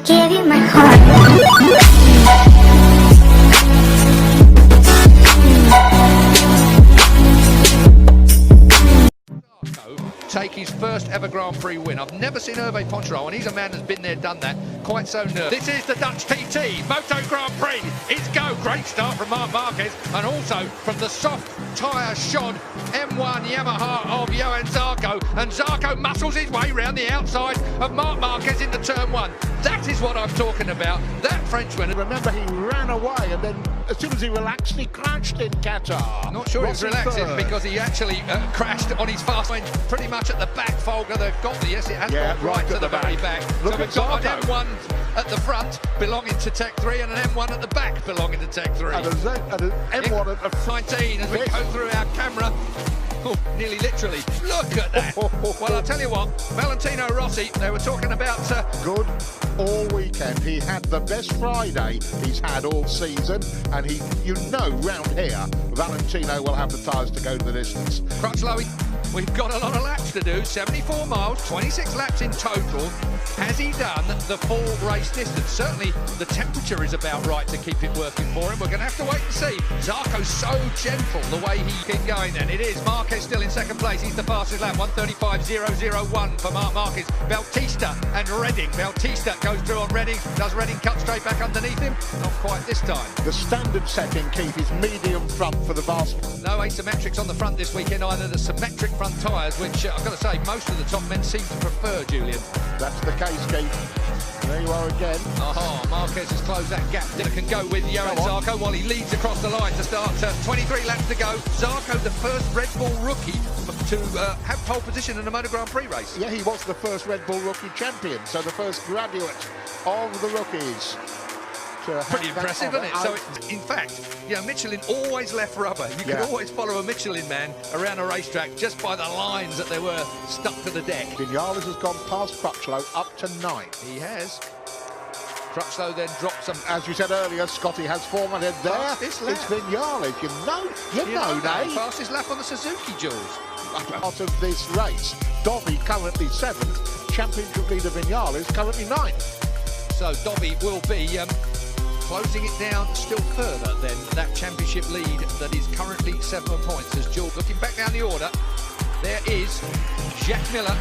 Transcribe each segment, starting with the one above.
give you my heart. Take his first ever Grand Prix win. I've never seen Hervé Poncharal, and he's a man who's been there, done that, quite so nervous. This is the Dutch TT Moto Grand Prix. It's go. Great start from Marc Marquez, and also from the soft tyre shod M1 Yamaha of Johan Zarco, and Zarco muscles his way round the outside of Marc Marquez into turn one. That is what I'm talking about. That Frenchman. Remember, he ran away, and then as soon as he relaxed, he crashed in Qatar. Not sure he was relaxing because he actually crashed on his fast lane pretty much at the back. Folger, they've got the, yes, it has gone right to the very back. Look so we've got an M1 at the front belonging to Tech 3 and an M1 at the back belonging to Tech 3. And an M1 at the front. 19 as we go through our camera. Oh, nearly literally. Look at that. Well, I'll tell you what, Valentino Rossi, they were talking about... Good all weekend. He had the best Friday he's had all season, and round here, Valentino will have the tyres to go the distance. Crutchlow, we've got a lot of laps to do, 74 miles, 26 laps in total. Has he done the full race distance? Certainly the temperature is about right to keep it working for him. We're going to have to wait and see. Zarco's so gentle the way he keeps going then. It is Marquez still in second place. He's the fastest lap, 1:35.001 for Marc Marquez. Bautista and Redding. Bautista goes through on Redding. Does Redding cut straight back underneath him? Not quite this time. The standard setting, Keith, is medium front for the vast. No asymmetrics on the front this weekend either. The symmetric front tyres, which I've got to say, most of the top men seem to prefer, Julian. That's the case, Keith. There you are again. Marquez has closed that gap. Diller can go with Johan Zarco while he leads across the line to start. 23 laps to go. Zarco, the first Red Bull rookie to have pole position in a Moto Grand Prix race. Yeah, he was the first Red Bull rookie champion, so the first graduate of the rookies. Pretty impressive, isn't it? So, in fact, Michelin always left rubber. You could always follow a Michelin man around a racetrack just by the lines that they were stuck to the deck. Vinales has gone past Crutchlow up to 9. He has. Crutchlow then dropped some... As you said earlier, Scotty has 4 minutes there. It's Vinales. You know, Dave. Fastest lap on the Suzuki, Jules. Out of this race, Dobby currently 7th, championship leader Vinales currently 9th. So Dobby will be closing it down still further than that championship lead that is currently 7 points. As Jules looking back down the order, there is Jack Miller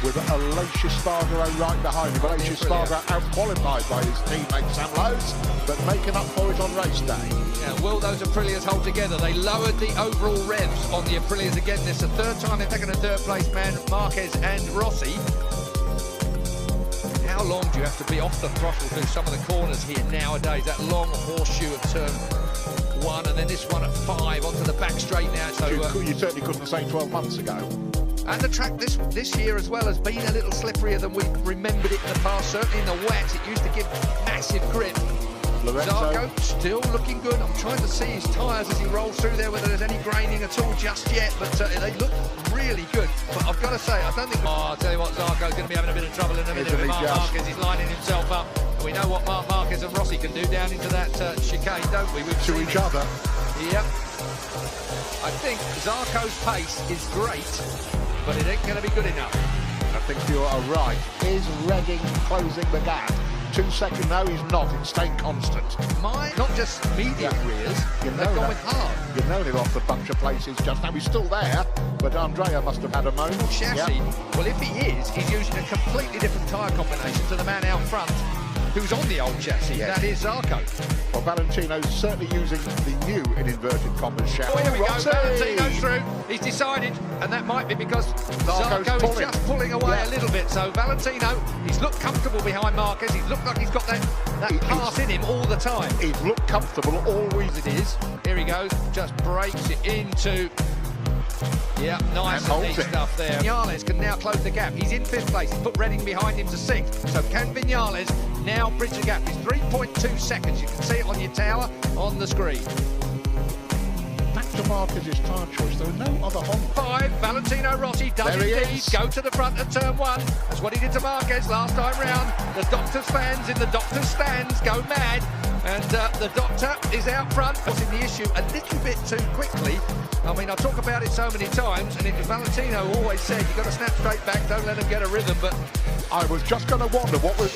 with Aleix Espargaro right behind him. Aleix Espargaro out-qualified by his teammate Sam Lowes, but making up for it on race day. Yeah, will those Aprilias hold together? They lowered the overall revs on the Aprilias again. This is the third time they've taken a third place man, Marquez and Rossi. How long do you have to be off the throttle through some of the corners here nowadays? That long horseshoe of turn 1 and then this one at 5 onto the back straight now. So you certainly couldn't say 12 months ago. And the track this year as well has been a little slipperier than we remembered it in the past. Certainly in the wet, it used to give massive grip. Zarco still looking good. I'm trying to see his tyres as he rolls through there, whether there's any graining at all just yet, but they look really good. But I've got to say, I don't think... I'll tell you what, Zarco's going to be having a bit of trouble in a minute with Marc Marquez. He's lining himself up. And we know what Marc Marquez and Rossi can do down into that chicane, don't we? To each other. Yep. I think Zarco's pace is great, but it ain't going to be good enough. I think you are right. Is Redding closing the gap? 2 seconds, no, he's not. It's staying constant. Not just medium rears, they've gone with hard. You know they've lost a bunch of places just now. He's still there, but Andrea must have had a moment. Chassis, well, if he is, he's using a completely different tyre combination to the man out front who's on the old chassis. That is Zarco. Well, Valentino's certainly using the new, in inverted commas, chassis. Oh, here we go. Valentino's through. He's decided, and that might be because Zarco is just pulling away a little bit. So Valentino, he's looked comfortable behind Marquez. He's looked like he's got that pass in him all the time. He's looked comfortable always. It is. Here he goes. Just breaks it into... Yeah, nice and neat stuff there. Vinales can now close the gap. He's in 5th place. He's put Redding behind him to 6th. So can Vinales now bridge the gap? It's 3.2 seconds. You can see it on your tower on the screen. Back to Marquez's tyre choice. There are no other Honda. 5. Valentino Rossi does indeed go to the front of turn 1. That's what he did to Marquez last time round. The Doctor's fans in the Doctor's stands go mad. And the Doctor is out front, causing the issue a little bit too quickly. I mean, I talk about it so many times, and Valentino always said, you've got to snap straight back, don't let him get a rhythm, but... I was just going to wonder what was...